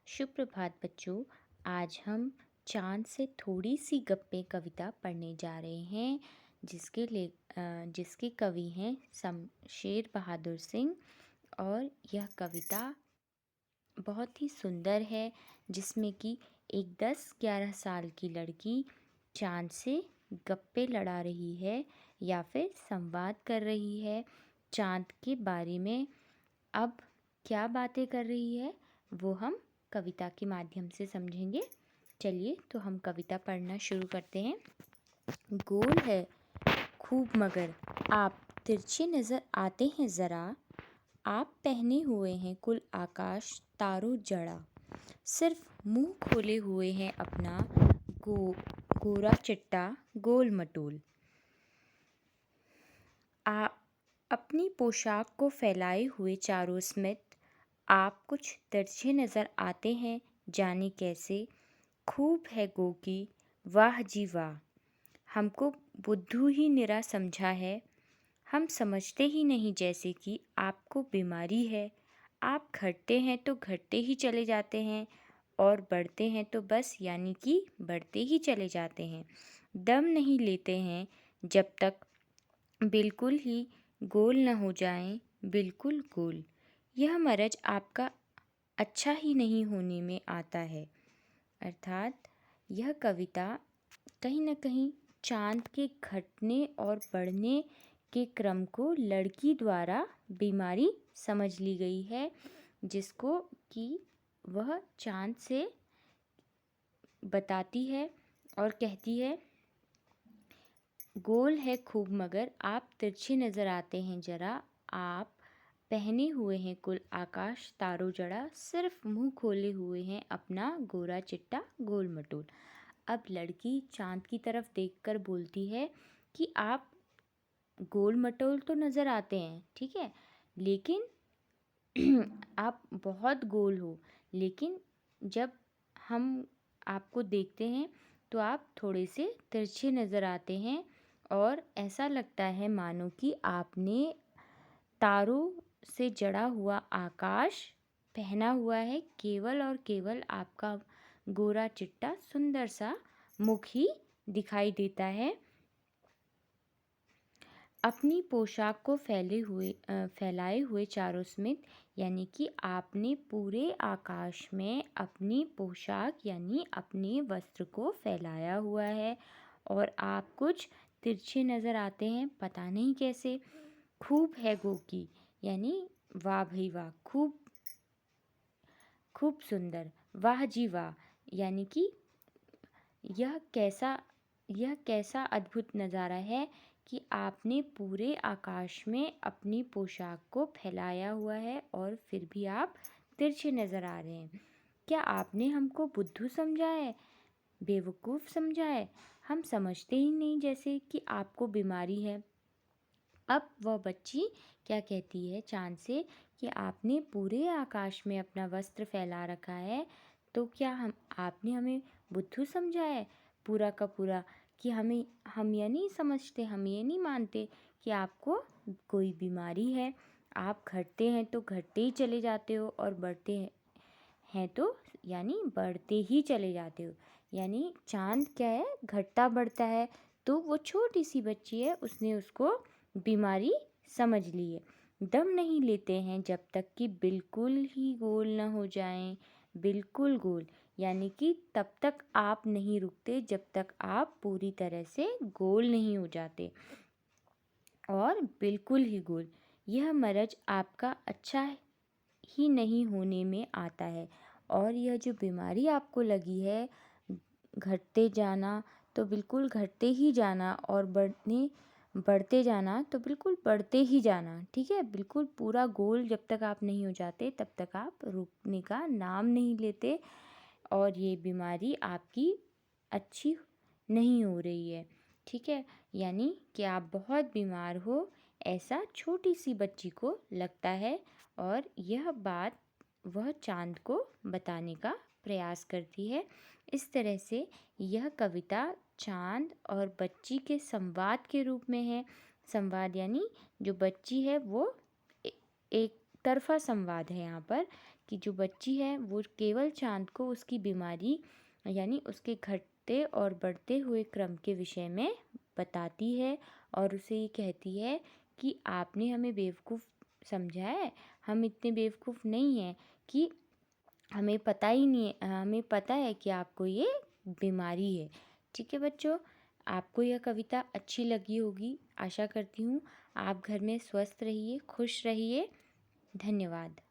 सुप्रभात बच्चों। आज हम चाँद से थोड़ी सी गप्पें कविता पढ़ने जा रहे हैं जिसके कवि हैं शमशेर बहादुर सिंह। और यह कविता बहुत ही सुंदर है, जिसमें कि एक 10-11 साल की लड़की चाँद से गप्पे लड़ा रही है या फिर संवाद कर रही है चाँद के बारे में। अब क्या बातें कर रही है वो हम कविता के माध्यम से समझेंगे। चलिए तो हम कविता पढ़ना शुरू करते हैं। गोल है खूब मगर आप तिरछे नज़र आते हैं ज़रा, आप पहने हुए हैं कुल आकाश तारों जड़ा, सिर्फ मुंह खोले हुए हैं अपना गो गोरा चिट्टा गोल मटोल। आप अपनी पोशाक को फैलाए हुए चारों स्मित, आप कुछ तिरछे नज़र आते हैं जाने कैसे। खूब है गो की वाह जी वाह, हमको बुद्धू ही निरा समझा है। हम समझते ही नहीं जैसे कि आपको बीमारी है। आप घटते हैं तो घटते ही चले जाते हैं, और बढ़ते हैं तो बस यानी कि बढ़ते ही चले जाते हैं। दम नहीं लेते हैं जब तक बिल्कुल ही गोल न हो जाएं, बिल्कुल गोल। यह मरज आपका अच्छा ही नहीं होने में आता है। अर्थात यह कविता कहीं न कहीं चाँद के घटने और बढ़ने के क्रम को लड़की द्वारा बीमारी समझ ली गई है, जिसको कि वह चाँद से बताती है और कहती है, गोल है खूब मगर आप तिरछे नज़र आते हैं ज़रा, आप पहने हुए हैं कुल आकाश तारों जड़ा, सिर्फ मुंह खोले हुए हैं अपना गोरा चिट्टा गोल मटोल। अब लड़की चाँद की तरफ देखकर बोलती है कि आप गोल मटोल तो नज़र आते हैं, ठीक है, लेकिन आप बहुत गोल हो। लेकिन जब हम आपको देखते हैं तो आप थोड़े से तिरछे नज़र आते हैं, और ऐसा लगता है मानो कि आपने तारों से जड़ा हुआ आकाश पहना हुआ है। केवल और केवल आपका गोरा चिट्टा सुंदर सा मुख ही दिखाई देता है। अपनी पोशाक को फैलाए हुए चारों स्मित, यानी कि आपने पूरे आकाश में अपनी पोशाक यानी अपने वस्त्र को फैलाया हुआ है, और आप कुछ तिरछे नज़र आते हैं, पता नहीं कैसे। खूब है गो की, यानी वाह भाई वाह, खूब खूब सुंदर। वाह जी वाह, यानी कि यह कैसा यह कैसा अद्भुत नज़ारा है कि आपने पूरे आकाश में अपनी पोशाक को फैलाया हुआ है और फिर भी आप तिरछे नज़र आ रहे हैं। क्या आपने हमको बुद्धू समझा है, बेवकूफ़ समझा है? हम समझते ही नहीं जैसे कि आपको बीमारी है। अब वह बच्ची क्या कहती है चाँद से कि आपने पूरे आकाश में अपना वस्त्र फैला रखा है, तो क्या आपने हमें बुद्धू समझा है पूरा का पूरा, कि हम ये नहीं समझते, हम ये नहीं मानते कि आपको कोई बीमारी है। आप घटते हैं तो घटते ही चले जाते हो, और बढ़ते हैं तो यानी बढ़ते ही चले जाते हो। यानी चाँद क्या है, घटता बढ़ता है। तो वो छोटी सी बच्ची है, उसने उसको बीमारी समझ ली है। दम नहीं लेते हैं जब तक कि बिल्कुल ही गोल न हो जाएं, बिल्कुल गोल, यानी कि तब तक आप नहीं रुकते जब तक आप पूरी तरह से गोल नहीं हो जाते, और बिल्कुल ही गोल। यह मरज आपका अच्छा ही नहीं होने में आता है, और यह जो बीमारी आपको लगी है, घटते जाना तो बिल्कुल घटते ही जाना, और बढ़ते जाना तो बिल्कुल बढ़ते ही जाना, ठीक है। बिल्कुल पूरा गोल जब तक आप नहीं हो जाते तब तक आप रुकने का नाम नहीं लेते, और ये बीमारी आपकी अच्छी नहीं हो रही है, ठीक है। यानी कि आप बहुत बीमार हो, ऐसा छोटी सी बच्ची को लगता है, और यह बात वह चाँद को बताने का प्रयास करती है। इस तरह से यह कविता चाँद और बच्ची के संवाद के रूप में है। संवाद यानी जो बच्ची है वो एक तरफ़ा संवाद है यहाँ पर, कि जो बच्ची है वो केवल चाँद को उसकी बीमारी यानी उसके घटते और बढ़ते हुए क्रम के विषय में बताती है और उसे ये कहती है कि आपने हमें बेवकूफ़ समझा है, हम इतने बेवकूफ़ नहीं हैं कि हमें पता ही नहीं है, हमें पता है कि आपको ये बीमारी है। ठीक है बच्चों, आपको यह कविता अच्छी लगी होगी, आशा करती हूँ। आप घर में स्वस्थ रहिए, खुश रहिए। धन्यवाद।